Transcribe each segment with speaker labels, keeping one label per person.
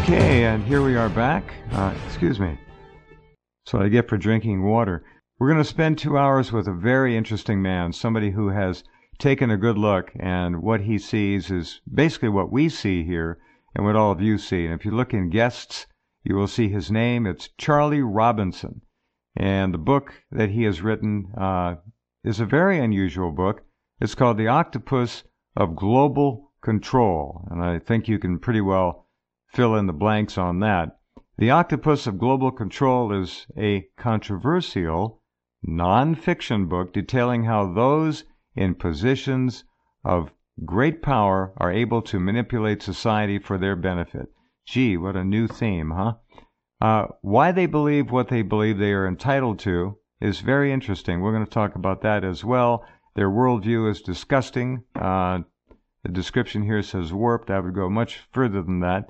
Speaker 1: Okay, and here we are back. Excuse me. That's what I get for drinking water. We're going to spend 2 hours with a very interesting man, somebody who has taken a good look, and what he sees is basically what we see here and what all of you see. And if you look in guests, you will see his name. It's Charlie Robinson. And the book that he has written is a very unusual book. It's called The Octopus of Global Control. And I think you can pretty well fill in the blanks on that. The Octopus of Global Control is a controversial non-fiction book detailing how those in positions of great power are able to manipulate society for their benefit. Gee, what a new theme, huh? Why they believe what they believe they are entitled to is very interesting. We're going to talk about that as well. Their worldview is disgusting. The description here says warped. I would go much further than that.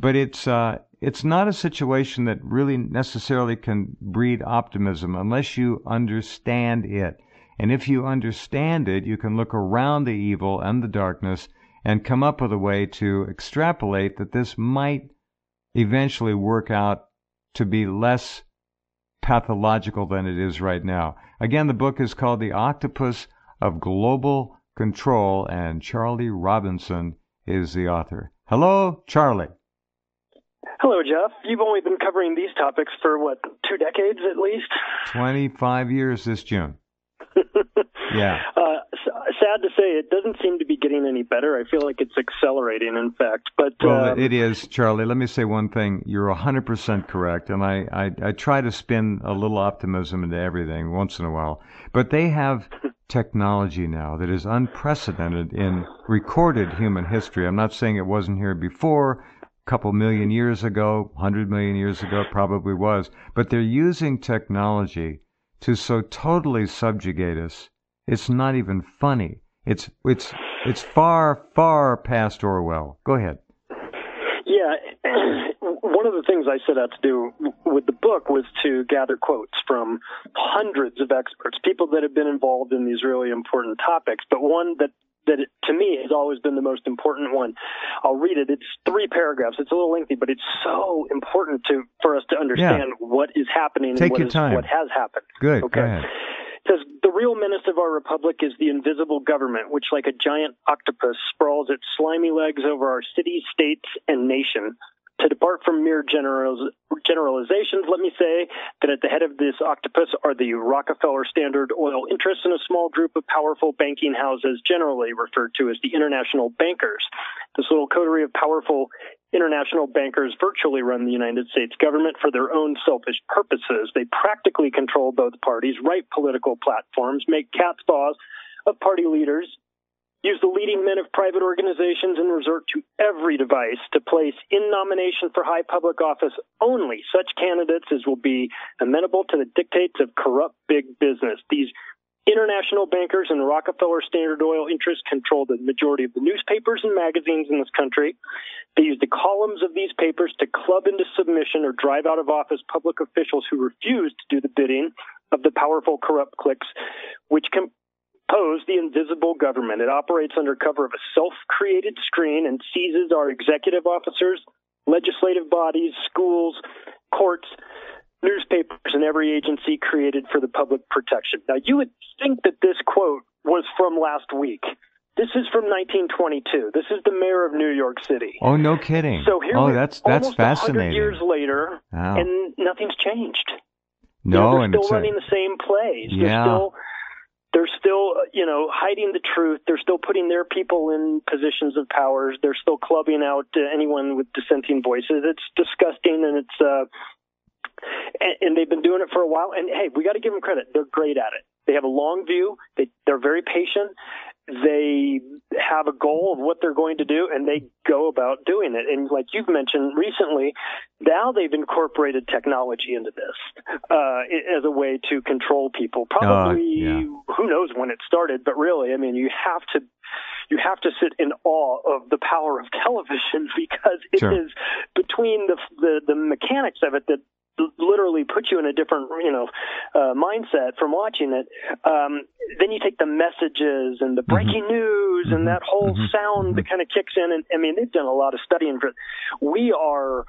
Speaker 1: But it's not a situation that really necessarily can breed optimism unless you understand it. And if you understand it, you can look around the evil and the darkness and come up with a way to extrapolate that this might eventually work out to be less pathological than it is right now. Again, the book is called The Octopus of Global Control, and Charlie Robinson is the author. Hello, Charlie.
Speaker 2: Hello, Jeff. You've only been covering these topics for, 2 decades at least?
Speaker 1: 25 years this June. Yeah.
Speaker 2: Sad to say, it doesn't seem to be getting any better. I feel like it's accelerating, in fact. But
Speaker 1: well, it is, Charlie. Let me say one thing. You're 100% correct, and I try to spin a little optimism into everything once in a while. But they have technology now that is unprecedented in recorded human history. I'm not saying it wasn't here before. Couple million years ago, 100 million years ago, probably was. But they're using technology to so totally subjugate us. It's not even funny. It's far, far past Orwell. Go ahead.
Speaker 2: Yeah. One of the things I set out to do with the book was to gather quotes from hundreds of experts, people that have been involved in these really important topics, but one that to me has always been the most important one. I'll read it. It's 3 paragraphs. It's a little lengthy, but it's so important for us to understand what is happening and what has happened.
Speaker 1: Good.
Speaker 2: Okay.
Speaker 1: Go ahead.
Speaker 2: It says, the real menace of our republic is the invisible government, which like a giant octopus sprawls its slimy legs over our cities, states, and nation. To depart from mere generalizations, let me say that at the head of this octopus are the Rockefeller Standard Oil interests and a small group of powerful banking houses, generally referred to as the international bankers. This little coterie of powerful international bankers virtually run the United States government for their own selfish purposes. They practically control both parties, write political platforms, make cat's paws of party leaders, use the leading men of private organizations, and resort to every device to place in nomination for high public office only such candidates as will be amenable to the dictates of corrupt big business. These international bankers and Rockefeller Standard Oil interests control the majority of the newspapers and magazines in this country. They use the columns of these papers to club into submission or drive out of office public officials who refuse to do the bidding of the powerful corrupt cliques, which compose the invisible government. It operates under cover of a self-created screen and seizes our executive officers, legislative bodies, schools, courts, newspapers, and every agency created for the public protection. Now, you would think that this quote was from last week. This is from 1922. This is the mayor of New York City.
Speaker 1: Oh, no kidding.
Speaker 2: So here
Speaker 1: that's
Speaker 2: almost
Speaker 1: fascinating.
Speaker 2: 100 years later,
Speaker 1: Wow.
Speaker 2: and nothing's changed.
Speaker 1: No,
Speaker 2: they're still running the same plays.
Speaker 1: Yeah.
Speaker 2: They're still, hiding the truth. They're still putting their people in positions of power. They're still clubbing out anyone with dissenting voices. It's disgusting, and and they've been doing it for a while. And hey, we got to give them credit. They're great at it. They have a long view. They're very patient. They have a goal of what they're going to do, and they go about doing it. And like you've mentioned recently, now they've incorporated technology into this as a way to control people. Probably, who knows when it started, but really, I mean, you have to sit in awe of the power of television because it is between the mechanics of it that literally put you in a different, mindset from watching it. Then you take the messages and the breaking news and that whole sound that kind of kicks in. And I mean, they've done a lot of studying for it. We are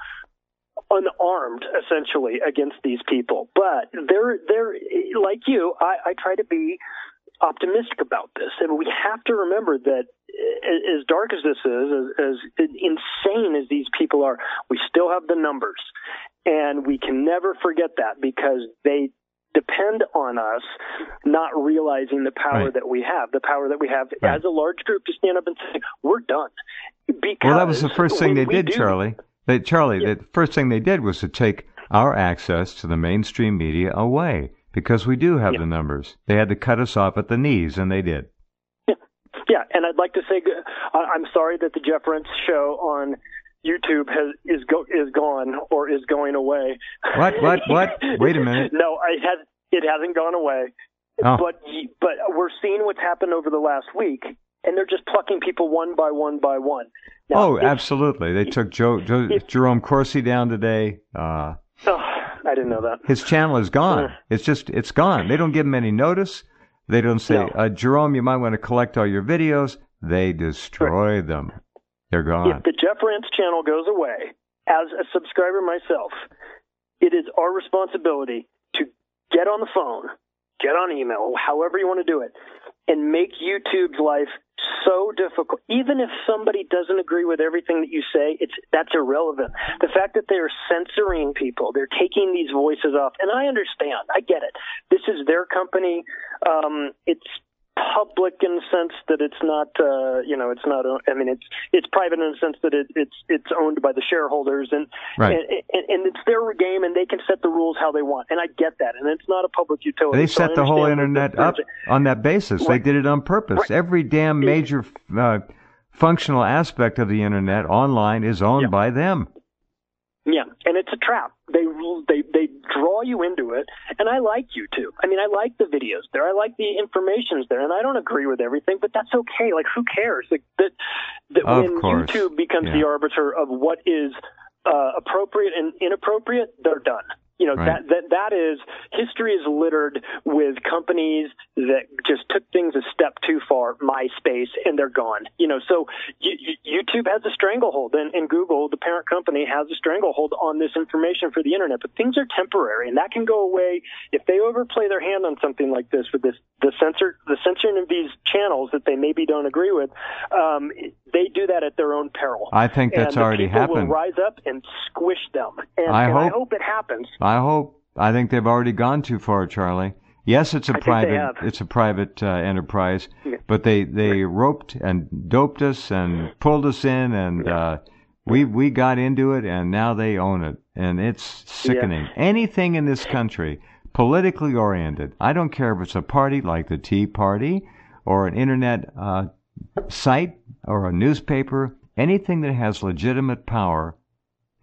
Speaker 2: unarmed essentially against these people, but they're like you. I try to be optimistic about this, and we have to remember that as dark as this is, as insane as these people are, we still have the numbers, and we can never forget that, because they depend on us not realizing the power that we have, as a large group to stand up and say, we're done. Because
Speaker 1: that was the first thing they did, Charlie. The first thing they did was to take our access to the mainstream media away, because we do have the numbers. They had to cut us off at the knees, and they did.
Speaker 2: Yeah, and I'd like to say I'm sorry that the Jeff Rense show on YouTube is gone or is going away.
Speaker 1: What? Wait a minute.
Speaker 2: No, it hasn't gone away.
Speaker 1: Oh.
Speaker 2: But we're seeing what's happened over the last week, and they're just plucking people one by one by one. Now,
Speaker 1: absolutely. They took Jerome Corsi down today.
Speaker 2: I didn't know that.
Speaker 1: His channel is gone. It's gone. They don't give him any notice. They don't say, Jerome, you might want to collect all your videos. They destroy them. They're gone.
Speaker 2: If the Jeff Rense channel goes away, as a subscriber myself, it is our responsibility to get on the phone, get on email, however you want to do it, and make YouTube's life so difficult. Even if somebody doesn't agree with everything that you say, that's irrelevant. The fact that they are censoring people, they're taking these voices off, and I understand, I get it. This is their company. It's public in the sense that it's not, it's not. I mean, it's private in the sense that it's owned by the shareholders, and it's their game, and they can set the rules how they want. And I get that, and it's not a public utility.
Speaker 1: They set the whole internet up on that basis. They did it on purpose. Every damn major functional aspect of the internet online is owned by them.
Speaker 2: Yeah, and it's a trap. They draw you into it, and I like YouTube. I mean, I like the videos there. I like the information's there, and I don't agree with everything, but that's okay. Like, who cares? Like, that when YouTube becomes the arbiter of what is appropriate and inappropriate, they're done. That is, history is littered with companies that just took things a step too far, MySpace, and they're gone. So YouTube has a stranglehold, and Google, the parent company, has a stranglehold on this information for the internet. But things are temporary, and that can go away if they overplay their hand on something like this with the censoring of these channels that they maybe don't agree with. They do that at their own peril.
Speaker 1: I think that's already happened.
Speaker 2: Will rise up and squish them, and I hope it happens.
Speaker 1: I think they've already gone too far, Charlie. Yes, it's a private enterprise, but they roped and doped us and pulled us in, and we got into it, and now they own it, and it's sickening. Anything in this country politically oriented, I don't care if it's a party like the Tea Party or an internet site or a newspaper, anything that has legitimate power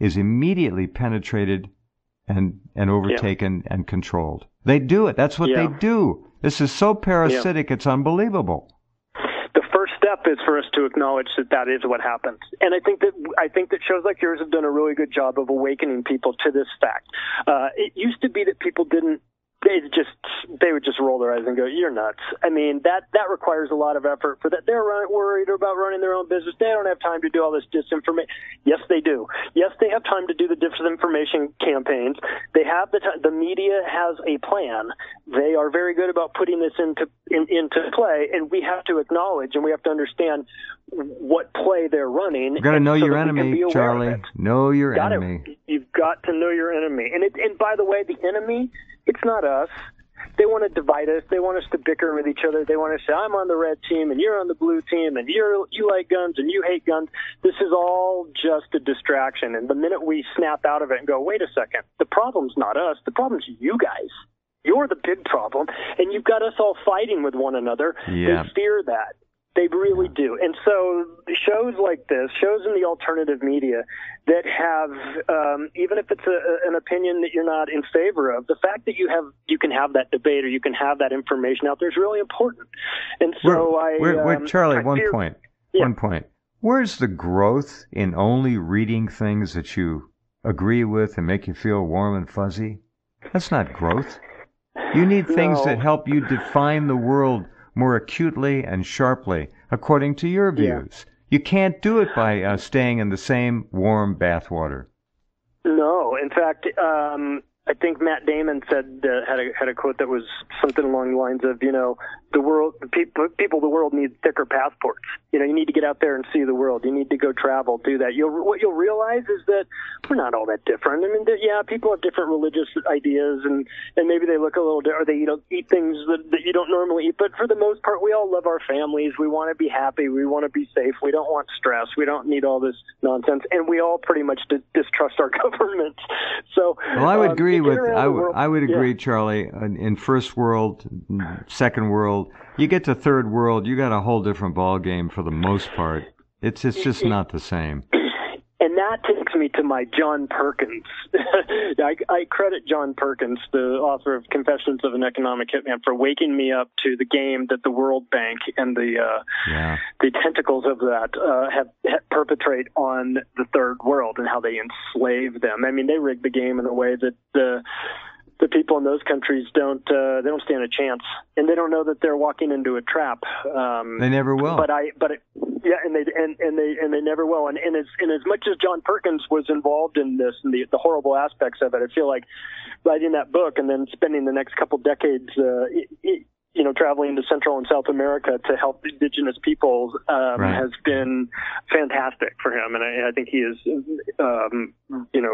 Speaker 1: is immediately penetrated and overtaken and controlled. They do it. That's what they do. This is so parasitic, it's unbelievable.
Speaker 2: The first step is for us to acknowledge that is what happens. And I think that shows like yours have done a really good job of awakening people to this fact. It used to be that people didn't, they would just roll their eyes and go, "You're nuts." I mean, that requires a lot of effort for that. They're worried about running their own business. They don't have time to do all this disinformation. Yes, they do. Yes, they have time to do the disinformation campaigns. They have the media has a plan. They are very good about putting this into play, and we have to acknowledge and we have to understand what play they're running.
Speaker 1: You've got to know your enemy, Charlie. Know your enemy.
Speaker 2: You've got to know your enemy. And by the way, the enemy, it's not us. They want to divide us. They want us to bicker with each other. They want to say, I'm on the red team and you're on the blue team and you like guns and you hate guns. This is all just a distraction. And the minute we snap out of it and go, wait a second, the problem's not us. The problem's you guys. You're the big problem. And you've got us all fighting with one another.
Speaker 1: Yeah.
Speaker 2: They fear that. They really do. And so shows like this, shows in the alternative media that have, even if it's an opinion that you're not in favor of, the fact that you can have that debate or you can have that information out there is really important. And so
Speaker 1: Charlie, one point. Where's the growth in only reading things that you agree with and make you feel warm and fuzzy. That's not growth. You need things that help you define the world more acutely and sharply according to your views. You can't do it by staying in the same warm bathwater.
Speaker 2: No, in fact, I think Matt Damon said had a quote that was something along the lines of, the world needs thicker passports. You need to get out there and see the world. You need to go travel, do that. What you'll realize is that we're not all that different. I mean, people have different religious ideas, and maybe they look a little different, or they eat things that you don't normally eat. But for the most part, we all love our families. We want to be happy. We want to be safe. We don't want stress. We don't need all this nonsense, and we all pretty much distrust our government. So,
Speaker 1: well, I would agree with I would agree, Charlie. In first world, second world, you get to third world, you got a whole different ball game for the most part. It's just not the same.
Speaker 2: And that takes me to my John Perkins. I credit John Perkins, the author of Confessions of an Economic Hitman, for waking me up to the game that the World Bank and the tentacles of that have perpetrate on the third world and how they enslave them. I mean, they rig the game in a way that the people in those countries don't stand a chance, and they don't know that they're walking into a trap.
Speaker 1: They never will.
Speaker 2: And they never will. And as much as John Perkins was involved in this and the horrible aspects of it, I feel like writing that book and then spending the next couple decades, traveling to Central and South America to help indigenous peoples has been fantastic for him, and I think he has,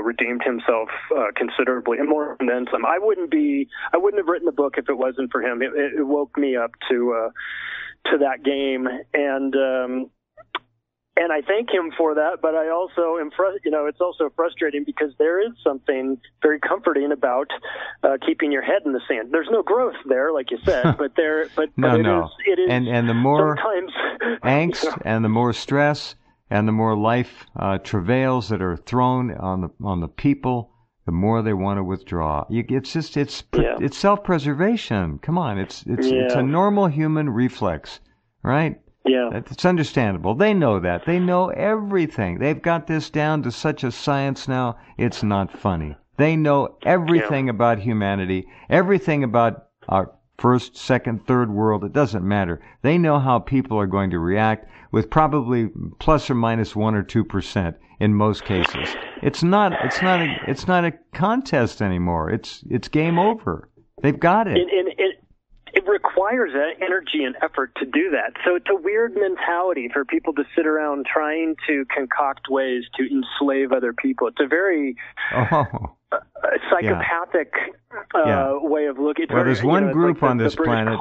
Speaker 2: redeemed himself considerably, and more than some. I wouldn't have written the book if it wasn't for him. It woke me up to that game, and I thank him for that, but I also am, it's also frustrating because there is something very comforting about keeping your head in the sand. There's no growth there, like you said, but it is.
Speaker 1: And the more angst and the more stress and the more life travails that are thrown on the people, the more they want to withdraw. It's self-preservation. Come on, it's a normal human reflex, right?
Speaker 2: Yeah.
Speaker 1: It's understandable. They know that. They know everything. They've got this down to such a science now, it's not funny. They know everything about humanity, everything about our first, second, third world. It doesn't matter. They know how people are going to react with probably plus or minus 1 or 2% in most cases. It's not a contest anymore. It's game over. They've got it.
Speaker 2: It requires energy and effort to do that. So it's a weird mentality for people to sit around trying to concoct ways to enslave other people. It's a very psychopathic way of looking.
Speaker 1: Well, there's one group on this planet.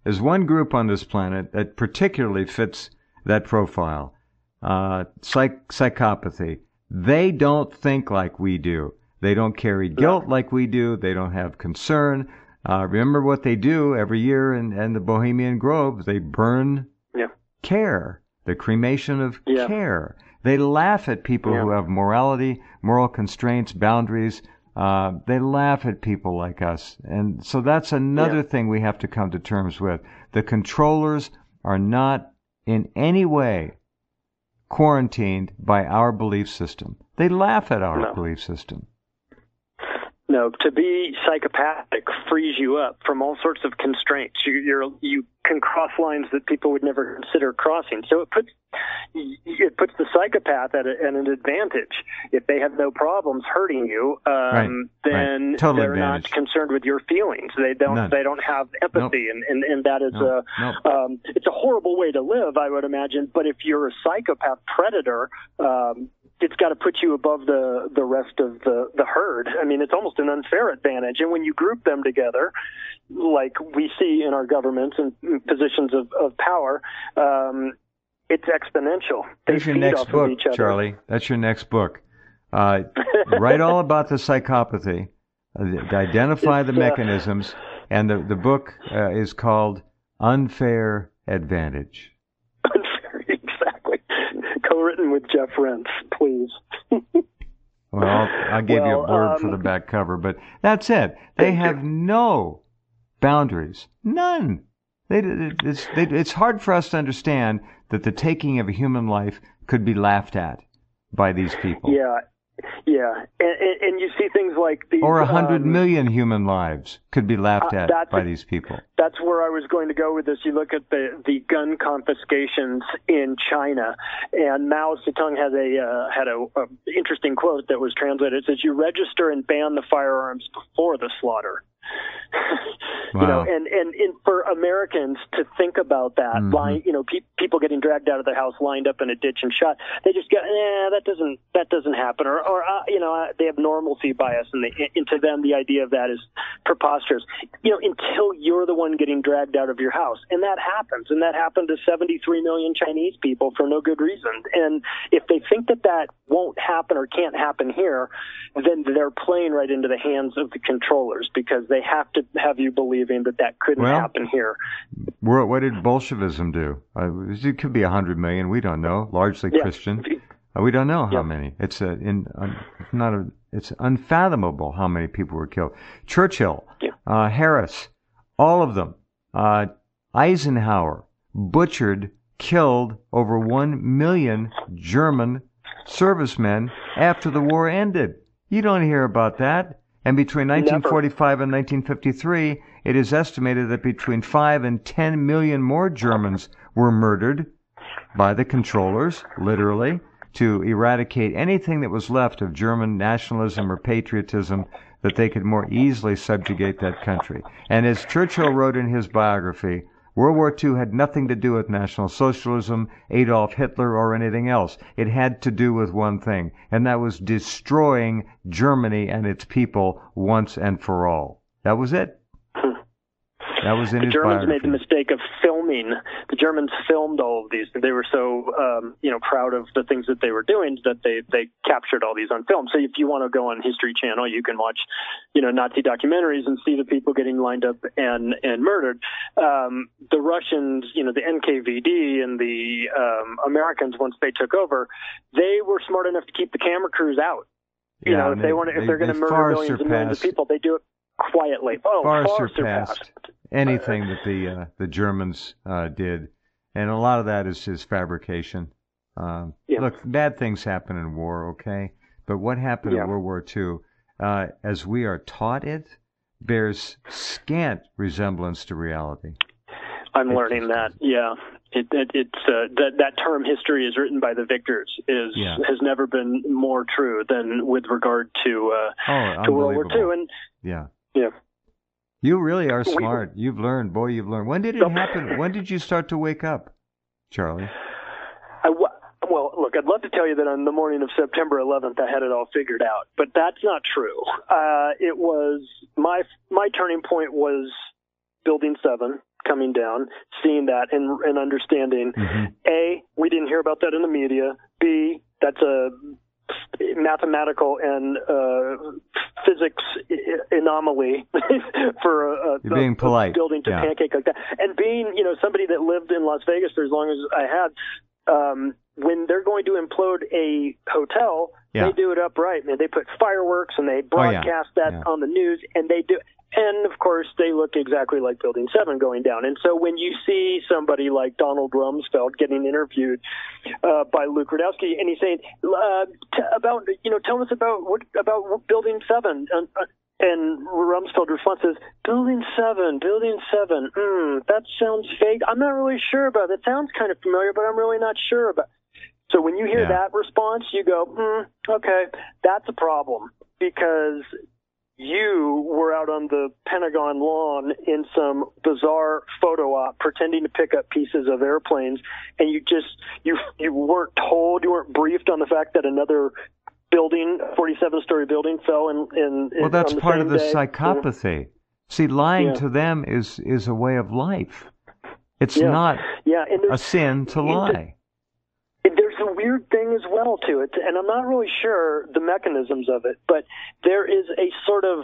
Speaker 1: There's one group on this planet that particularly fits that profile. Psychopathy. They don't think like we do. They don't carry guilt like we do. They don't have concern. Remember what they do every year in the Bohemian Grove? They burn care, the cremation of care. They laugh at people who have morality, moral constraints, boundaries. They laugh at people like us. And so that's another thing we have to come to terms with. The controllers are not in any way quarantined by our belief system. They laugh at our belief system.
Speaker 2: No, to be psychopathic frees you up from all sorts of constraints. You can cross lines that people would never consider crossing. So it puts the psychopath at an advantage. If they have no problems hurting you, then
Speaker 1: Totally
Speaker 2: they're
Speaker 1: advantage.
Speaker 2: not concerned with your feelings. They don't have empathy, and that is it's a horrible way to live, I would imagine. But if you're a psychopath predator, it's got to put you above the rest of the herd. I mean, it's almost an unfair advantage. And when you group them together, like we see in our governments and positions of power, it's exponential.
Speaker 1: That's your next book, Charlie. That's your next book. Write all about the psychopathy, identify the mechanisms, and the book is called Unfair Advantage.
Speaker 2: Co-written with Jeff Rense, please.
Speaker 1: Well, I'll give you a blurb for the back cover, but that's it. They have no boundaries. None. It's hard for us to understand that the taking of a human life could be laughed at by these people.
Speaker 2: Yeah, Yeah, and you see things like these,
Speaker 1: or 100 million human lives could be laughed at by these people.
Speaker 2: That's where I was going to go with this. You look at the gun confiscations in China, and Mao Zedong had a interesting quote that was translated. It says, "You register and ban the firearms before the slaughter."
Speaker 1: Wow.
Speaker 2: You know, and for Americans to think about that, people getting dragged out of their house, lined up in a ditch and shot, they just go, that doesn't happen, or they have normalcy bias, and to them the idea of that is preposterous. You know, until you're the one getting dragged out of your house, and that happens, and that happened to 73 million Chinese people for no good reason. And if they think that won't happen or can't happen here, then they're playing right into the hands of the controllers, because they have to have you believing that couldn't happen here.
Speaker 1: What did Bolshevism do? It could be 100 million. We don't know. Largely Christian. We don't know how many. It's it's unfathomable how many people were killed. Churchill, Harris, all of them. Eisenhower butchered, killed over 1 million German servicemen after the war ended. You don't hear about that. And between 1945 and 1953, it is estimated that between 5 and 10 million more Germans were murdered by the controllers, literally, to eradicate anything that was left of German nationalism or patriotism, that they could more easily subjugate that country. And as Churchill wrote in his biography, World War II had nothing to do with National Socialism, Adolf Hitler, or anything else. It had to do with one thing, and that was destroying Germany and its people once and for all. That was it. That was in his biography. The Germans
Speaker 2: made the mistake of filming. The Germans filmed all of these. They were so proud of the things that they were doing that they captured all these on film. So if you want to go on History Channel, you can watch Nazi documentaries and see the people getting lined up and murdered. The Russians, the NKVD and the Americans, once they took over, they were smart enough to keep the camera crews out.
Speaker 1: Yeah,
Speaker 2: if they're going to murder millions and millions of people, they do it quietly.
Speaker 1: Far surpassed anything that the Germans did, and a lot of that is fabrication. Look, bad things happen in war, okay, but what happened in World War II, as we are taught it, bears scant resemblance to reality.
Speaker 2: I'm learning that. Yeah, it's that term "history is written by the victors" has never been more true than with regard to World War II. And
Speaker 1: yeah.
Speaker 2: You
Speaker 1: really are smart. You've learned. When did it happen? When did you start to wake up, Charlie?
Speaker 2: Well, look, I'd love to tell you that on the morning of September 11th, I had it all figured out, but that's not true. It was my turning point was Building 7 coming down, seeing that and understanding. A, we didn't hear about that in the media. B, that's a mathematical and physics anomaly for a
Speaker 1: being polite.
Speaker 2: Building to pancake like that. And being, somebody that lived in Las Vegas for as long as I had, when they're going to implode a hotel, they do it upright. Man, they put fireworks and they broadcast that on the news, and they do. And, of course, they look exactly like Building 7 going down. And so when you see somebody like Donald Rumsfeld getting interviewed by Luke Rudkowski, and he's saying, tell us about Building 7. And Rumsfeld responds, Building 7, that sounds vague. I'm not really sure about it. It sounds kind of familiar, but I'm really not sure about it. So when you hear that response, you go, okay, that's a problem, because you were out on the Pentagon lawn in some bizarre photo op pretending to pick up pieces of airplanes, and you weren't told, you weren't briefed on the fact that another building, a 47-story building, fell in
Speaker 1: well, that's
Speaker 2: on the
Speaker 1: part
Speaker 2: same
Speaker 1: of the
Speaker 2: day.
Speaker 1: psychopathy. See, lying to them is a way of life. It's not a sin to lie.
Speaker 2: There's a weird thing as well to it, and I'm not really sure the mechanisms of it, but there is a sort of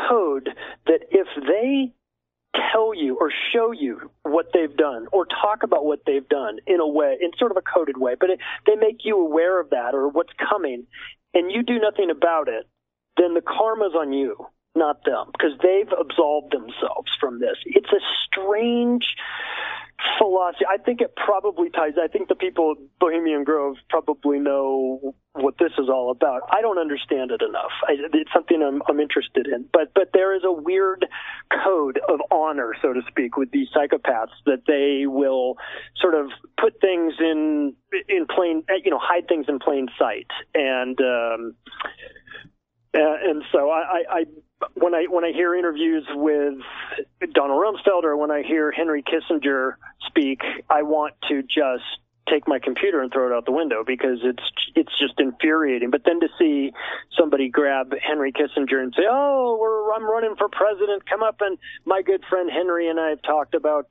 Speaker 2: code that if they tell you or show you what they've done or talk about what they've done in a way, in sort of a coded way, but they make you aware of that or what's coming, and you do nothing about it, then the karma's on you. not them, because they've absolved themselves from this. It's a strange philosophy. I think it probably ties. I think the people at Bohemian Grove probably know what this is all about. I don't understand it enough. It's something I'm interested in. But there is a weird code of honor, so to speak, with these psychopaths, that they will sort of put things in plain, hide things in plain sight. And so when I hear interviews with Donald Rumsfeld, or when I hear Henry Kissinger speak, I want to just take my computer and throw it out the window, because it's just infuriating. But then to see somebody grab Henry Kissinger and say, "Oh, I'm running for president. Come up." And my good friend Henry and I have talked about,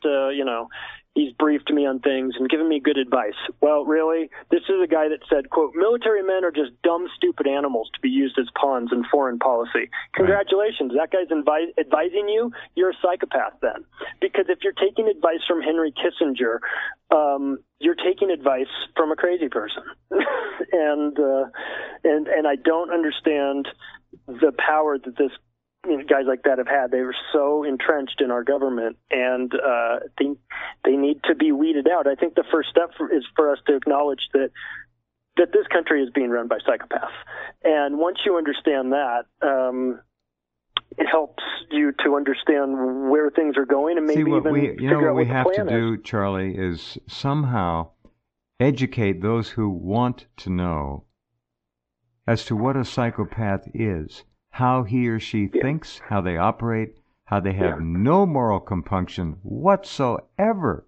Speaker 2: he's briefed me on things and given me good advice. Well, really, this is a guy that said, quote, "Military men are just dumb, stupid animals to be used as pawns in foreign policy." Congratulations. That guy's advising you. You're a psychopath then. Because if you're taking advice from Henry Kissinger, you're taking advice from a crazy person. and I don't understand the power that this guys like that have had. They were so entrenched in our government, and they need to be weeded out. I think the first step is for us to acknowledge that this country is being run by psychopaths. And once you understand that, it helps you to understand where things are going, and maybe figure out what the plan is.
Speaker 1: What we have to do, Charlie, is somehow educate those who want to know as to what a psychopath is, how he or she thinks, how they operate, how they have no moral compunction whatsoever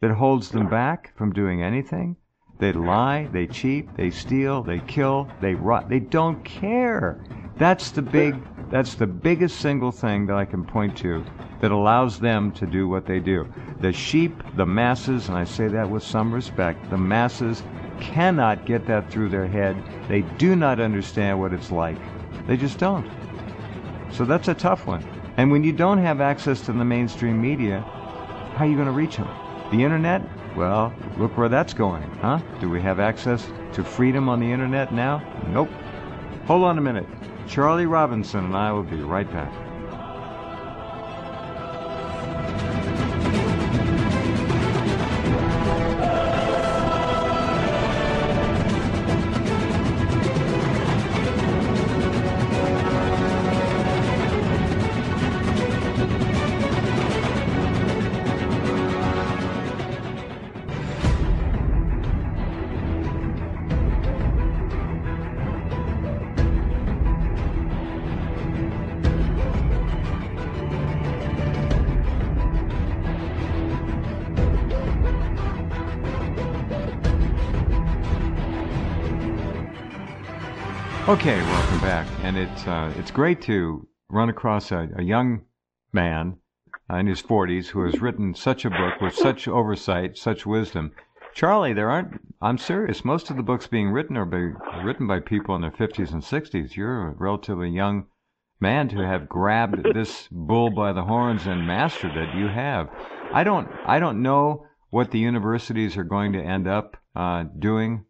Speaker 1: that holds them back from doing anything. They lie, they cheat, they steal, they kill, they rot. They don't care. That's the biggest single thing that I can point to that allows them to do what they do. The sheep, the masses, and I say that with some respect, the masses cannot get that through their head. They do not understand what it's like. They just don't. So that's a tough one. And when you don't have access to the mainstream media, how are you going to reach them? The internet? Well, look where that's going, huh? Do we have access to freedom on the internet now? Nope. Hold on a minute. Charlie Robinson and I will be right back. Okay, welcome back. And it's great to run across a young man in his 40s who has written such a book with such oversight, such wisdom. Charlie, I'm serious, most of the books being written are written by people in their 50s and 60s. You're a relatively young man to have grabbed this bull by the horns and mastered it. You have. I don't know what the universities are going to end up doing,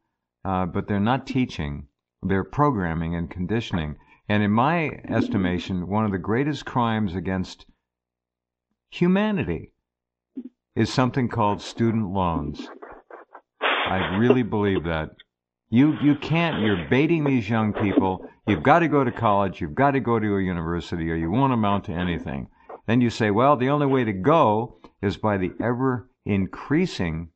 Speaker 1: but they're not teaching. They're programming and conditioning. And in my estimation, one of the greatest crimes against humanity is something called student loans. I really believe that. You can't, you're baiting these young people. You've got to go to college, you've got to go to a university, or you won't amount to anything. Then you say, well, the only way to go is by the ever-increasing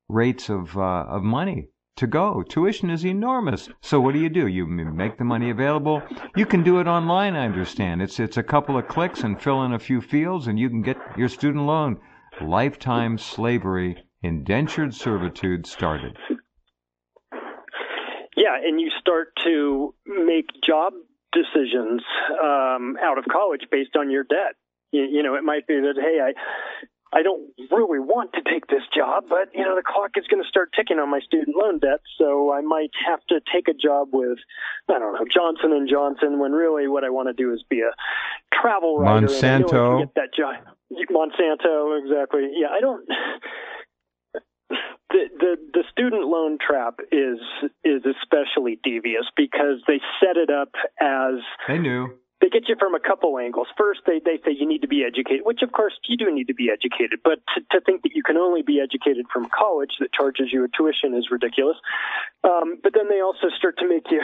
Speaker 1: rates of money to go. Tuition is enormous. So what do? You make the money available. You can do it online, I understand. It's a couple of clicks and fill in a few fields and you can get your student loan. Lifetime slavery, indentured servitude started.
Speaker 2: Yeah, and you start to make job decisions out of college based on your debt. You know, it might be that, hey, I don't really want to take this job, but, you know, the clock is going to start ticking on my student loan debt, so I might have to take a job with, I don't know, Johnson & Johnson, when really what I want to do is be a travel writer.
Speaker 1: Monsanto.
Speaker 2: And I know I can get that job. Monsanto, exactly. Yeah, I don't... The student loan trap is especially devious because they set it up as...
Speaker 1: They knew.
Speaker 2: they get you from a couple angles. First, they say you need to be educated, which of course you do need to be educated, but to think that you can only be educated from college that charges you a tuition is ridiculous. But then they also start to make you,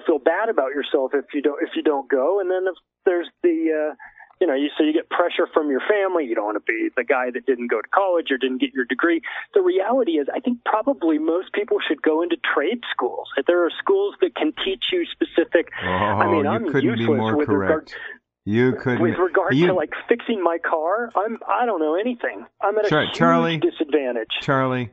Speaker 2: feel bad about yourself if you don't go. And then there's the so you get pressure from your family. You don't want to be the guy that didn't go to college or didn't get your degree. The reality is, I think probably most people should go into trade schools. There are schools that can teach you specific. I'm
Speaker 1: couldn't be more correct.
Speaker 2: With regard to like fixing my car, I don't know anything. I'm at a huge disadvantage.
Speaker 1: Charlie,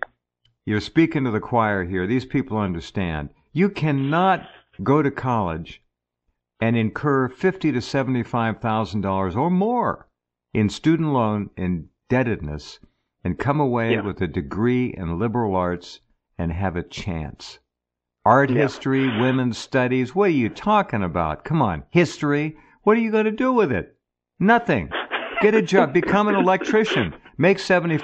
Speaker 1: you're speaking to the choir here. These people understand. You cannot go to college and incur $50,000 to $75,000 or more in student loan indebtedness and come away with a degree in liberal arts and have a chance. Art history, women's studies, what are you talking about? Come on, history, what are you going to do with it? Nothing. Get a job, become an electrician. Make $75,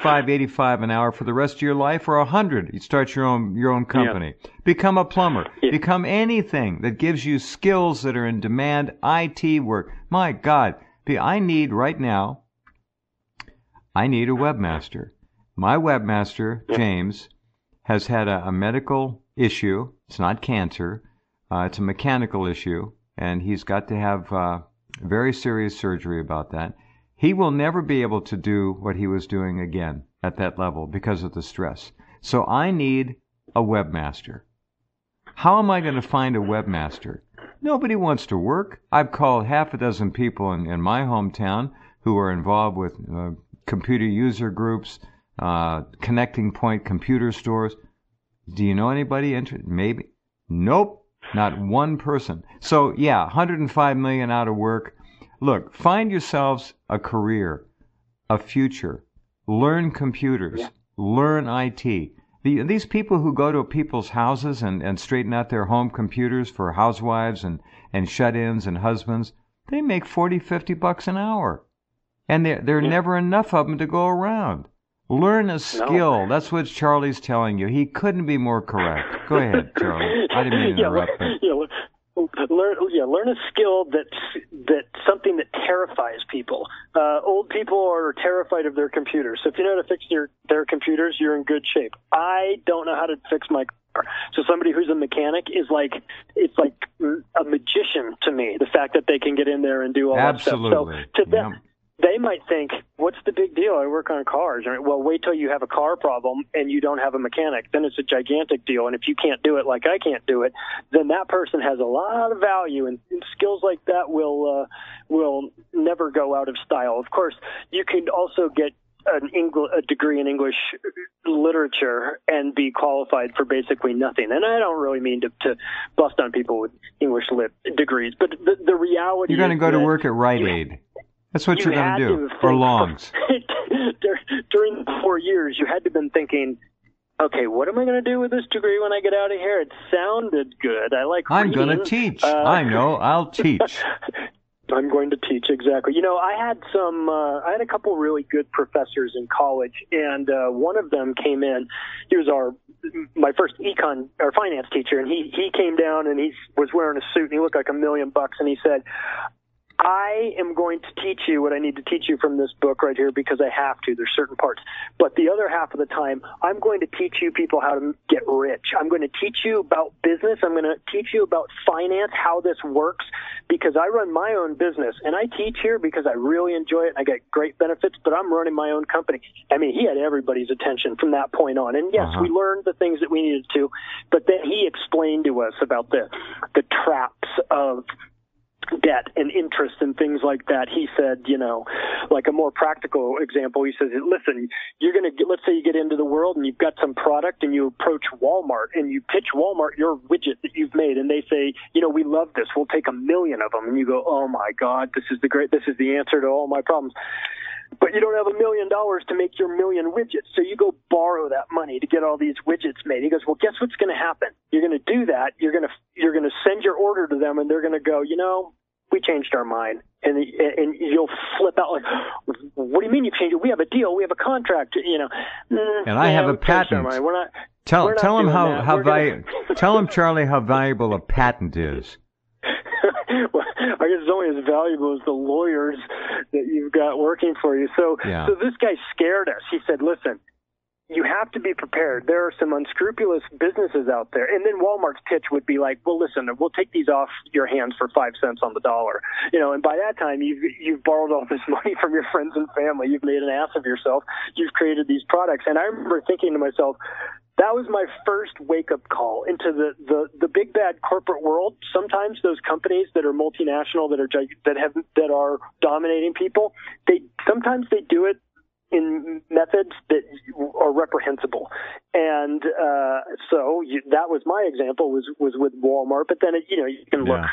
Speaker 1: $85 an hour for the rest of your life, or $100. You start your own company. Yeah. Become a plumber. Yeah. Become anything that gives you skills that are in demand. IT work. My God, I need a webmaster. My webmaster, James, has had a medical issue. It's not cancer. It's a mechanical issue, and he's got to have very serious surgery about that. He will never be able to do what he was doing again at that level because of the stress. So I need a webmaster. How am I going to find a webmaster? Nobody wants to work. I've called half a dozen people in my hometown who are involved with computer user groups, connecting point computer stores. Do you know anybody interested? Maybe. Nope. Not one person. So, yeah, 105 million out of work. Look, find yourselves a career, a future. Learn computers. Learn IT. These people who go to people's houses and straighten out their home computers for housewives and shut-ins and husbands, they make $40, $50 an hour. And there are never enough of them to go around. Learn a skill. That's what Charlie's telling you. He couldn't be more correct. Go ahead, Charlie. I didn't mean to interrupt.
Speaker 2: Learn a skill that's something that terrifies people. Old people are terrified of their computers. So if you know how to fix their computers, you're in good shape. I don't know how to fix my car. So somebody who's a mechanic it's like a magician to me. The fact that they can get in there and do all that stuff. So to them, they might think, what's the big deal? I work on cars. Well, wait till you have a car problem and you don't have a mechanic. Then it's a gigantic deal. And if you can't do it like I can't do it, then that person has a lot of value. And skills like that will never go out of style. Of course, you can also get a degree in English literature and be qualified for basically nothing. And I don't really mean to bust on people with English lit degrees, but the reality is
Speaker 1: you're going to go to work at Rite Aid. That's what you're going to do, or Longs.
Speaker 2: During the 4 years, you had to have been thinking, okay, what am I going to do with this degree when I get out of here? It sounded good. I'm
Speaker 1: going to teach. I know. I'll teach.
Speaker 2: I'm going to teach, exactly. I had a couple really good professors in college, and one of them came in. He was my first econ or finance teacher, and he came down and he was wearing a suit and he looked like $1 million, and he said, I am going to teach you what I need to teach you from this book right here because I have to. There's certain parts. But the other half of the time, I'm going to teach you people how to get rich. I'm going to teach you about business. I'm going to teach you about finance, how this works, because I run my own business. And I teach here because I really enjoy it. I get great benefits, but I'm running my own company. I mean, he had everybody's attention from that point on. And yes, we learned the things that we needed to, but then he explained to us about the traps of debt and interest and things like that. He said, like a more practical example, he says, listen, let's say you get into the world and you've got some product and you approach Walmart and you pitch Walmart your widget that you've made and they say, we love this. We'll take 1 million of them. And you go, oh my God, this is the answer to all my problems. But you don't have $1 million to make your 1 million widgets. So you go borrow that money to get all these widgets made. He goes, well, guess what's going to happen? You're going to do that. You're going to send your order to them and they're going to go, we changed our mind. And you'll flip out like, what do you mean you changed it? We have a deal. We have a contract,
Speaker 1: And I have a patent. Tell him, Charlie, how valuable a patent is.
Speaker 2: Well, I guess it's only as valuable as the lawyers that you've got working for you. So this guy scared us. He said, listen, you have to be prepared. There are some unscrupulous businesses out there. And then Walmart's pitch would be like, well, listen, we'll take these off your hands for 5 cents on the dollar. And by that time, you've borrowed all this money from your friends and family. You've made an ass of yourself. You've created these products. And I remember thinking to myself, that was my first wake-up call into the big bad corporate world. Sometimes those companies that are multinational, that are dominating people, sometimes they do it in methods that are reprehensible. And that was my example, was with Walmart. But then, you can look,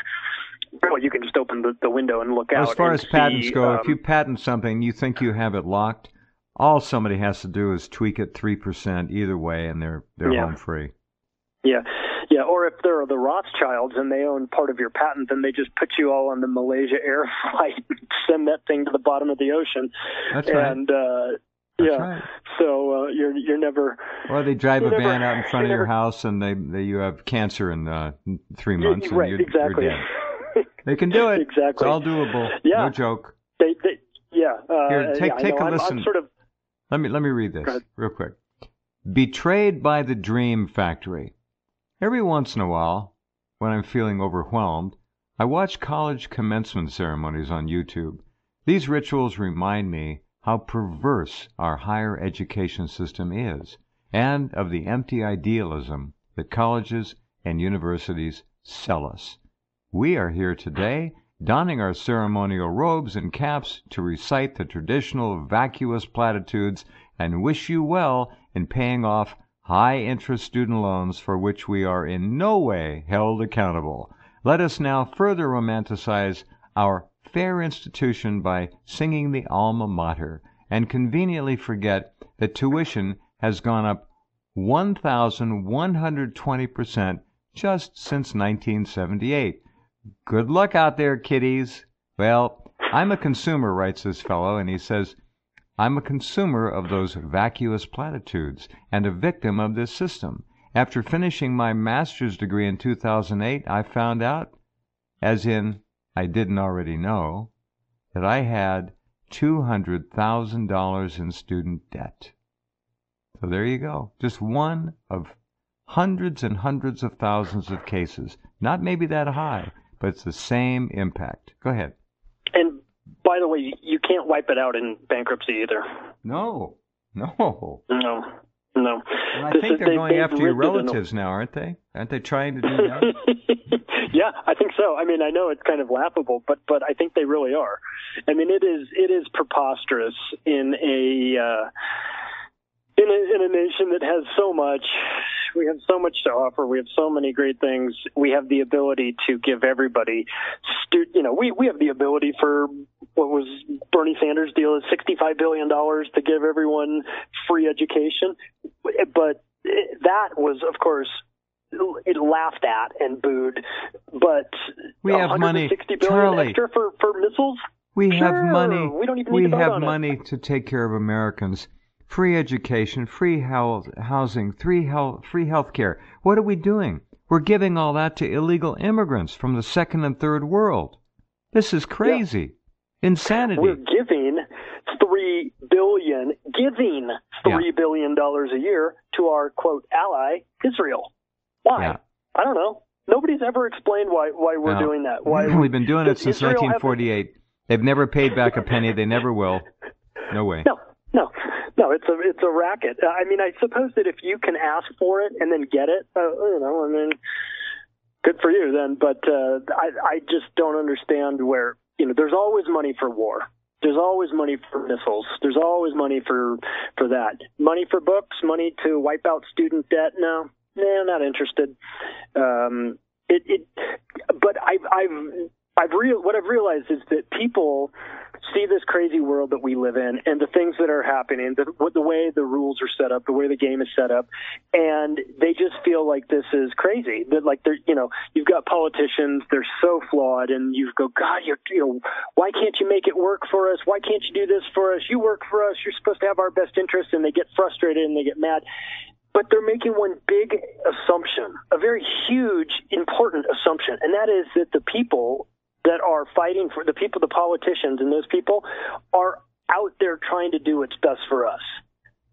Speaker 2: well, you can just open the window and look out.
Speaker 1: As far as patents go, if you patent something, you think you have it locked, all somebody has to do is tweak it 3% either way, and they're home free. Yeah.
Speaker 2: Yeah, or if they're the Rothschilds and they own part of your patent, then they just put you all on the Malaysia Air flight and send that thing to the bottom of the ocean.
Speaker 1: That's right.
Speaker 2: And
Speaker 1: right.
Speaker 2: So you're never.
Speaker 1: Or they drive a van out in front of your house, and you have cancer in 3 months, and
Speaker 2: right,
Speaker 1: you're
Speaker 2: exactly.
Speaker 1: dead. They can do it.
Speaker 2: Exactly.
Speaker 1: It's all doable.
Speaker 2: Yeah.
Speaker 1: No joke.
Speaker 2: Here,
Speaker 1: take a listen.
Speaker 2: I'm sort of.
Speaker 1: Let me read this real quick. Betrayed by the Dream Factory. Every once in a while, when I'm feeling overwhelmed, I watch college commencement ceremonies on YouTube. These rituals remind me how perverse our higher education system is, and of the empty idealism that colleges and universities sell us. We are here today, donning our ceremonial robes and caps to recite the traditional vacuous platitudes and wish you well in paying off high-interest student loans for which we are in no way held accountable. Let us now further romanticize our fair institution by singing the alma mater, and conveniently forget that tuition has gone up 1,120% just since 1978. Good luck out there, kiddies. Well, I'm a consumer, writes this fellow, and he says, I'm a consumer of those vacuous platitudes and a victim of this system. After finishing my master's degree in 2008, I found out, as in I didn't already know, that I had $200,000 in student debt. So there you go. Just one of hundreds and hundreds of thousands of cases. Not maybe that high, but it's the same impact. Go ahead.
Speaker 2: And by the way, you can't wipe it out in bankruptcy either.
Speaker 1: No.
Speaker 2: And
Speaker 1: I think they're going after your relatives now, aren't they? Aren't they trying to do that?
Speaker 2: Yeah, I think so. I mean, I know it's kind of laughable, but I think they really are. I mean, it is preposterous in a nation that has so much. We have so much to offer. We have so many great things. We have the ability to give everybody, we have the ability for, what was Bernie Sanders' deal, is $65 billion to give everyone free education. But that was, of course, laughed at and booed. But
Speaker 1: we have money,
Speaker 2: Charlie, extra for missiles?
Speaker 1: We have money.
Speaker 2: We don't even need to vote on
Speaker 1: money to take care of Americans. Free education, free housing, free health care. What are we doing? We're giving all that to illegal immigrants from the second and third world. This is crazy. Yeah. Insanity.
Speaker 2: We're giving $3 billion a year to our, quote, ally, Israel. Why? Yeah. I don't know. Nobody's ever explained why we're doing that.
Speaker 1: We've been doing it since 1948. They've never paid back a penny. They never will. No way.
Speaker 2: No, it's a racket. I mean, I suppose that if you can ask for it and then get it, good for you then. But I just don't understand where, there's always money for war. There's always money for missiles. There's always money for that. Money for books, money to wipe out student debt. No, not interested. But what I've realized is that people see this crazy world that we live in and the things that are happening, the way the rules are set up, the way the game is set up, and they just feel like this is crazy. That you've got politicians, they're so flawed, and you go, God, why can't you make it work for us? Why can't you do this for us? You work for us. You're supposed to have our best interest, and they get frustrated and they get mad. But they're making one big assumption, a very huge, important assumption, and that is that the people that are fighting for the people, the politicians, and those people are out there trying to do what's best for us.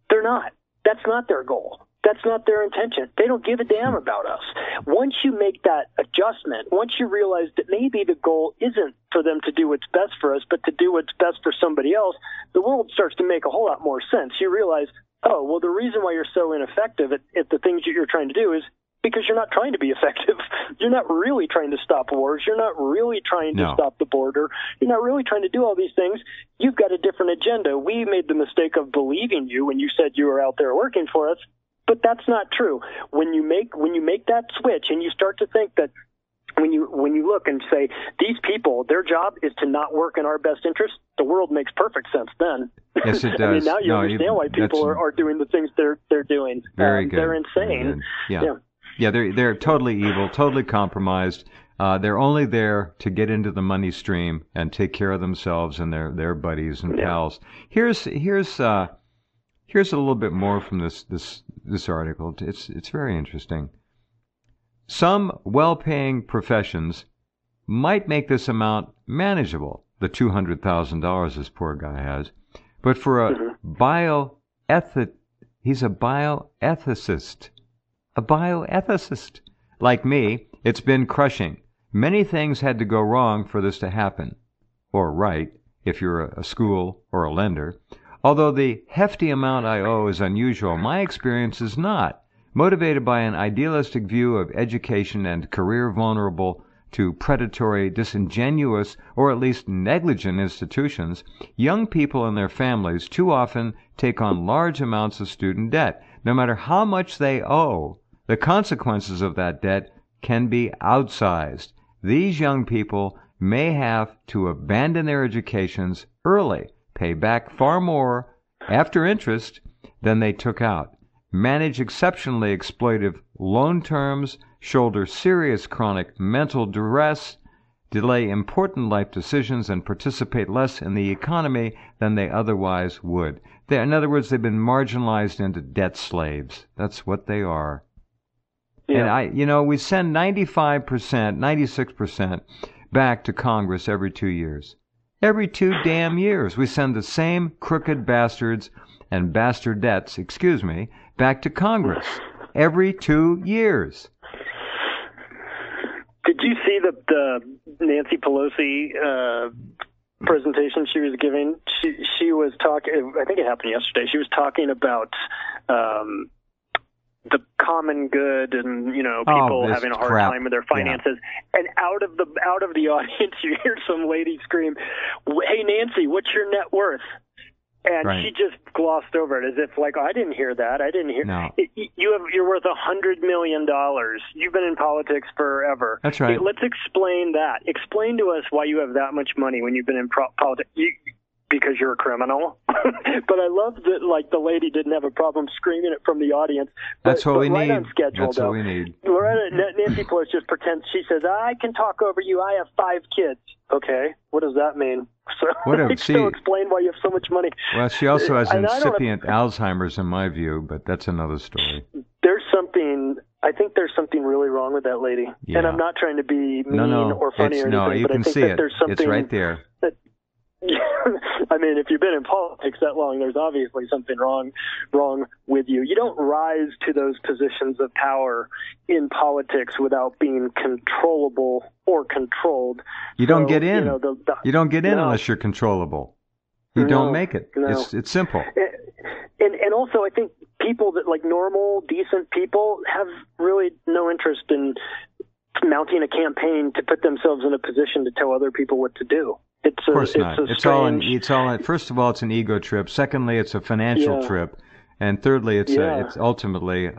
Speaker 2: They're not. That's not their goal. That's not their intention. They don't give a damn about us. Once you make that adjustment, once you realize that maybe the goal isn't for them to do what's best for us, but to do what's best for somebody else, the world starts to make a whole lot more sense. You realize, oh, well, the reason why you're so ineffective at the things that you're trying to do is because you're not trying to be effective. You're not really trying to stop wars. You're not really trying to stop the border. You're not really trying to do all these things. You've got a different agenda. We made the mistake of believing you when you said you were out there working for us, but that's not true. When you make that switch and you start to think that when you look and say, these people, their job is to not work in our best interest, the world makes perfect sense then.
Speaker 1: Yes, it does.
Speaker 2: I mean, now you understand why people are doing the things they're doing.
Speaker 1: Very good.
Speaker 2: They're insane.
Speaker 1: Yeah, they're totally evil, totally compromised. They're only there to get into the money stream and take care of themselves and their buddies and pals. Here's a little bit more from this article. It's very interesting. Some well-paying professions might make this amount manageable, the $200,000 this poor guy has, but for he's a bioethicist. A bioethicist. Like me, it's been crushing. Many things had to go wrong for this to happen. Or right, if you're a school or a lender. Although the hefty amount I owe is unusual, my experience is not. Motivated by an idealistic view of education and career vulnerable to predatory, disingenuous, or at least negligent institutions, young people and their families too often take on large amounts of student debt. No matter how much they owe, the consequences of that debt can be outsized. These young people may have to abandon their educations early, pay back far more after interest than they took out, manage exceptionally exploitive loan terms, shoulder serious chronic mental duress, delay important life decisions, and participate less in the economy than they otherwise would. In other words, they've been marginalized into debt slaves. That's what they are. Yeah. And we send 95%, 96% back to Congress every 2 years. Every 2 damn years, we send the same crooked bastards and bastardettes, back to Congress every 2 years.
Speaker 2: Did you see the Nancy Pelosi presentation she was giving? She was talking, I think it happened yesterday, she was talking about the common good and people having a hard time with their finances, and out of the audience you hear some lady scream, "Hey Nancy, what's your net worth?" And she just glossed over it as if like, I didn't hear that. I didn't hear.
Speaker 1: No.
Speaker 2: You're worth $100 million. You've been in politics forever.
Speaker 1: That's right.
Speaker 2: Hey, let's explain that. Explain to us why you have that much money when you've been in politics. Because you're a criminal. But I love that, like, the lady didn't have a problem screaming it from the audience.
Speaker 1: That's what we
Speaker 2: right
Speaker 1: need.
Speaker 2: On schedule,
Speaker 1: That's what we need.
Speaker 2: Nancy Pelosi just pretends, she says, I can talk over you. I have 5 kids. Okay, what does that mean? So still explain why you have so much money.
Speaker 1: Well, she also has incipient Alzheimer's, in my view, but that's another story.
Speaker 2: I think there's something really wrong with that lady. Yeah. And I'm not trying to be mean or funny or anything.
Speaker 1: No, you
Speaker 2: but
Speaker 1: can
Speaker 2: I think
Speaker 1: see
Speaker 2: that
Speaker 1: it.
Speaker 2: There's something
Speaker 1: it's right there.
Speaker 2: I mean, if you've been in politics that long, there's obviously something wrong with you. You don't rise to those positions of power in politics without being controllable or controlled.
Speaker 1: You don't get in. You don't get in unless you're controllable. You don't make it. No. It's simple.
Speaker 2: And also, I think people that, like, normal, decent people have really no interest in mounting a campaign to put themselves in a position to tell other people what to do.
Speaker 1: Of course not. It's all. First of all, it's an ego trip. Secondly, it's a financial trip, and thirdly, it's ultimately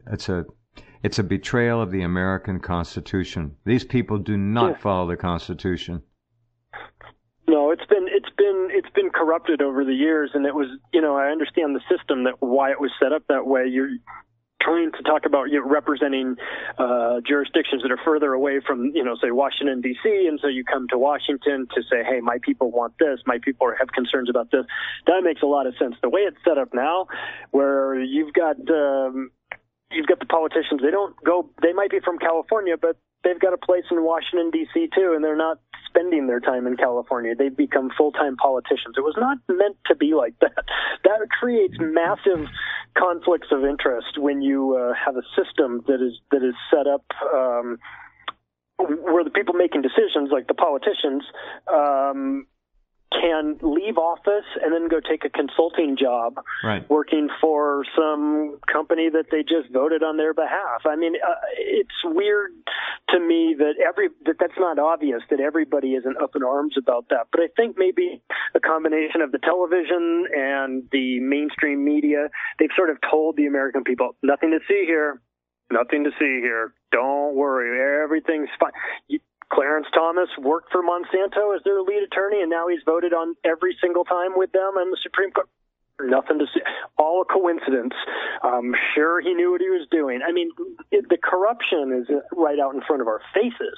Speaker 1: it's a betrayal of the American Constitution. These people do not follow the Constitution.
Speaker 2: No, it's been corrupted over the years, and it was, I understand the system, that why it was set up that way. You're trying to talk about representing jurisdictions that are further away from, say, Washington, D.C., and so you come to Washington to say, hey, my people want this, my people have concerns about this. That makes a lot of sense. The way it's set up now, where you've got the politicians, they might be from California, but they've got a place in Washington, D.C., too, and they're not spending their time in California. They've become full-time politicians. It was not meant to be like that. That creates massive conflicts of interest when you have a system that is set up where the people making decisions, like the politicians, can leave office and then go take a consulting job,
Speaker 1: right,
Speaker 2: working for some company that they just voted on their behalf. I mean, it's weird to me that that's not obvious, that everybody isn't up in arms about that. But I think maybe a combination of the television and the mainstream media, they've sort of told the American people, nothing to see here, nothing to see here. Don't worry, everything's fine. Clarence Thomas worked for Monsanto as their lead attorney, and now he's voted on every single time with them in the Supreme Court. Nothing to see. All a coincidence. I'm sure he knew what he was doing. I mean, the corruption is right out in front of our faces.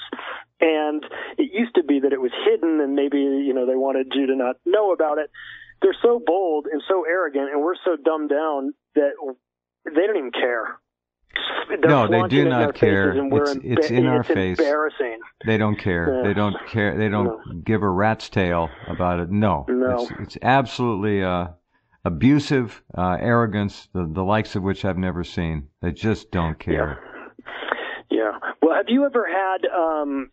Speaker 2: And it used to be that it was hidden and maybe, they wanted you to not know about it. They're so bold and so arrogant, and we're so dumbed down that they don't even care.
Speaker 1: No, they do not care. It's in our face.
Speaker 2: Embarrassing.
Speaker 1: They don't care. They don't care. They don't give a rat's tail about it. No. It's absolutely abusive arrogance, the likes of which I've never seen. They just don't care.
Speaker 2: Yeah. Well, have you ever had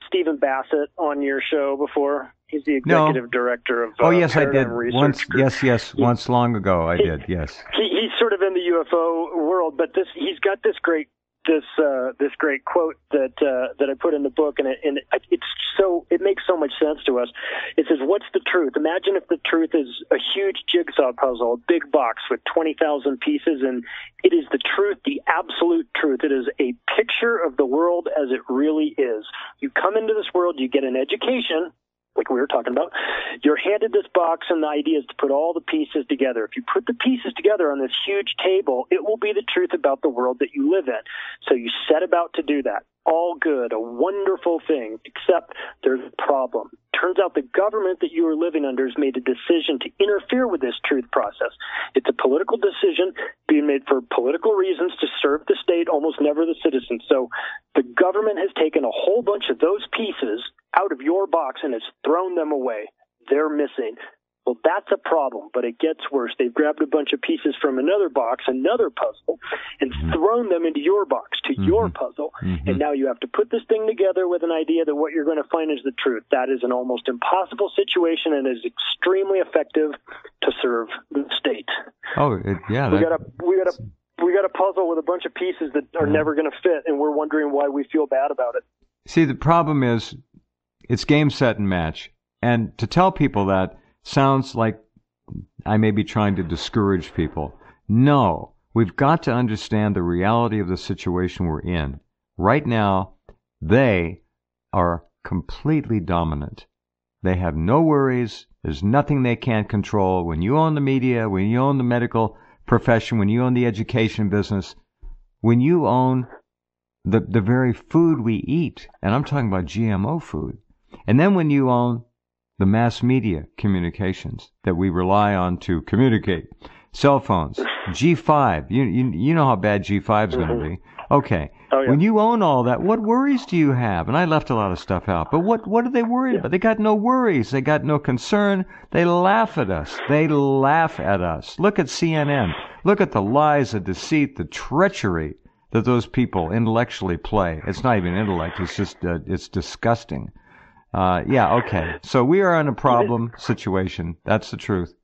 Speaker 2: Stephen Bassett on your show before? He's the executive director of
Speaker 1: yes, I did.
Speaker 2: Research
Speaker 1: Group. Once long ago, I did. Yes.
Speaker 2: He's sort of in the UFO world, but he's got this great quote that I put in the book, and it makes so much sense to us. It says, "What's the truth? Imagine if the truth is a huge jigsaw puzzle, a big box with 20,000 pieces, and it is the truth, the absolute truth. It is a picture of the world as it really is. You come into this world, you get an education." Like we were talking about, you're handed this box, and the idea is to put all the pieces together. If you put the pieces together on this huge table, it will be the truth about the world that you live in. So you set about to do that. All good, a wonderful thing, except there's a problem. Turns out the government that you are living under has made a decision to interfere with this truth process. It's a political decision being made for political reasons to serve the state, almost never the citizens. So the government has taken a whole bunch of those pieces out of your box and has thrown them away. They're missing. Well, that's a problem, but it gets worse. They've grabbed a bunch of pieces from another box, another puzzle, and thrown them into your box, to your puzzle. And now you have to put this thing together with an idea that what you're going to find is the truth. That is an almost impossible situation and is extremely effective to serve the state.
Speaker 1: Yeah.
Speaker 2: We got a puzzle with a bunch of pieces that are never going to fit, and we're wondering why we feel bad about it.
Speaker 1: See, the problem is it's game, set, and match. And to tell people that sounds like I may be trying to discourage people. No, we've got to understand the reality of the situation we're in. Right now, they are completely dominant. They have no worries. There's nothing they can't control. When you own the media, when you own the medical profession, when you own the education business, when you own the very food we eat, and I'm talking about GMO food, and then when you own the mass media communications that we rely on to communicate, cell phones, G5, you know how bad G5 is going to be. Okay.
Speaker 2: Oh, yeah.
Speaker 1: When you own all that, what worries do you have? And I left a lot of stuff out, but what are they worried about? They got no worries. They got no concern. They laugh at us. Look at CNN. Look at the lies, the deceit, the treachery that those people intellectually play. It's not even intellect. It's just, it's disgusting. Okay. So we are in a problem situation. That's the truth.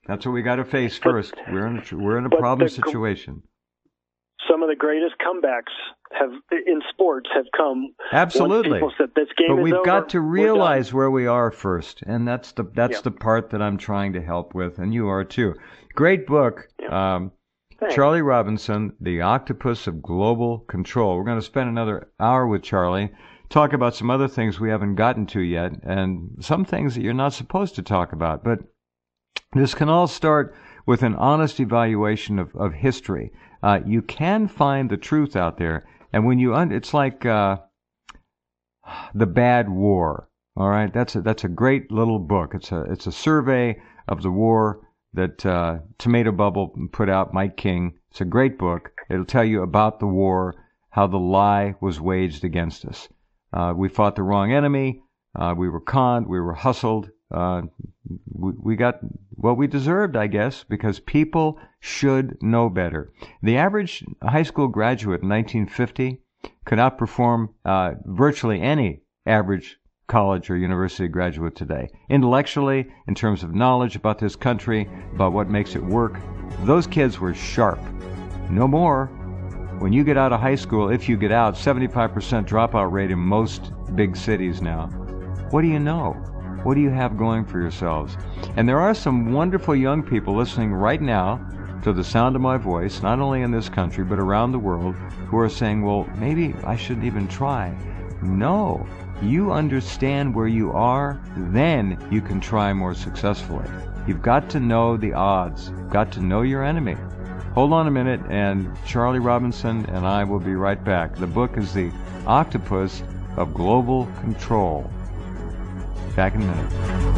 Speaker 1: That's what we got to face first. We're in a problem situation.
Speaker 2: Some of the greatest comebacks in sports have come.
Speaker 1: Absolutely.
Speaker 2: Once people said, this game
Speaker 1: but
Speaker 2: is
Speaker 1: we've
Speaker 2: over,
Speaker 1: got to realize where we are first, and that's the part that I'm trying to help with, and you are too. Great book. Charlie Robinson, The Octopus of Global Control. We're going to spend another hour with Charlie, talk about some other things we haven't gotten to yet, and some things that you're not supposed to talk about. But this can all start with an honest evaluation of history. You can find the truth out there, and when you it's like The Bad War. All right, that's a great little book. It's a survey of the war that Tomato Bubble put out, Mike King. It's a great book. It'll tell you about the war, how the lie was waged against us. We fought the wrong enemy. We were conned. We were hustled. We got what we deserved, I guess, because people should know better. The average high school graduate in 1950 could outperform virtually any average college or university graduate today. Intellectually, in terms of knowledge about this country, about what makes it work, those kids were sharp. No more. When you get out of high school, if you get out, 75% dropout rate in most big cities now. What do you know? What do you have going for yourselves? And there are some wonderful young people listening right now to the sound of my voice, not only in this country, but around the world, who are saying, well, maybe I shouldn't even try. No. You understand where you are, then you can try more successfully. You've got to know the odds. You've got to know your enemy. Hold on a minute, and Charlie Robinson and I will be right back. The book is The Octopus of Global Control. Back in a minute.